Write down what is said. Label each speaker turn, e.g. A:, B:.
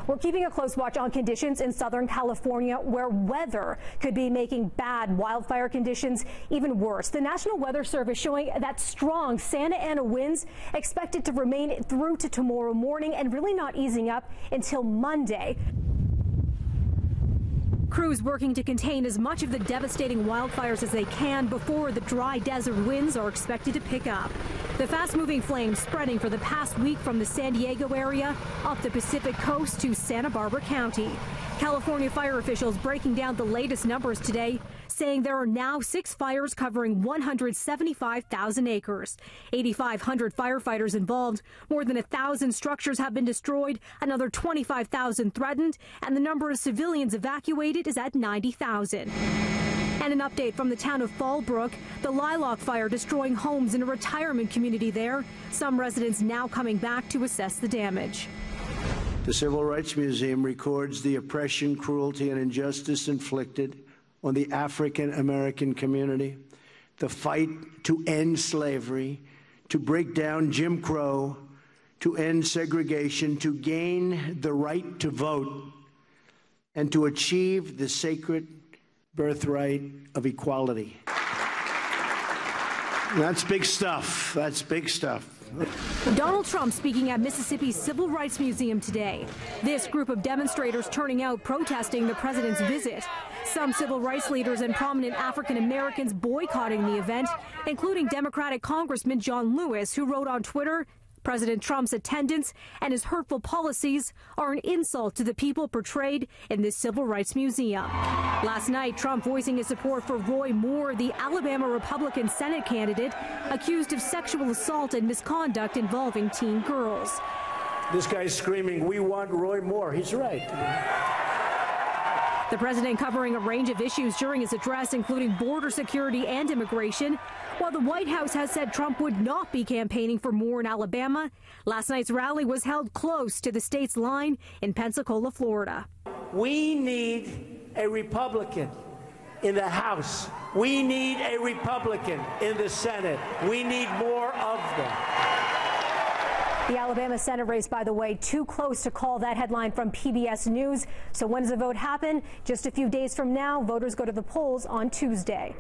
A: We're keeping a close watch on conditions in Southern California, where weather could be making bad wildfire conditions even worse. The National Weather Service showing that strong Santa Ana winds expected to remain through to tomorrow morning and really not easing up until Monday. Crews working to contain as much of the devastating wildfires as they can before the dry desert winds are expected to pick up. The fast-moving flames spreading for the past week from the San Diego area up the Pacific coast to Santa Barbara County. California fire officials breaking down the latest numbers today, saying there are now 6 fires covering 175,000 acres. 8,500 firefighters involved. More than 1,000 structures have been destroyed, another 25,000 threatened, and the number of civilians evacuated is at 90,000. And an update from the town of Fallbrook, the Lilac fire destroying homes in a retirement community there. Some residents now coming back to assess the damage.
B: The Civil Rights Museum records the oppression, cruelty, and injustice inflicted on the African American community, the fight to end slavery, to break down Jim Crow, to end segregation, to gain the right to vote, and to achieve the sacred birthright of equality. That's big stuff. That's big stuff.
A: Donald Trump speaking at Mississippi's Civil Rights Museum today. This group of demonstrators turning out protesting the president's visit. Some civil rights leaders and prominent African Americans boycotting the event, including Democratic Congressman John Lewis, who wrote on Twitter, "President Trump's attendance and his hurtful policies are an insult to the people portrayed in this Civil Rights Museum." Last night, Trump voicing his support for Roy Moore, the Alabama Republican Senate candidate, accused of sexual assault and misconduct involving teen girls.
B: This guy's screaming, "We want Roy Moore." He's right.
A: The president covering a range of issues during his address, including border security and immigration. While the White House has said Trump would not be campaigning for Moore in Alabama, last night's rally was held close to the state's line in Pensacola, Florida.
C: We need a Republican in the House. We need a Republican in the Senate. We need more of them.
A: The Alabama Senate race, by the way, too close to call. That headline from PBS News. So when does the vote happen? Just a few days from now. Voters go to the polls on Tuesday.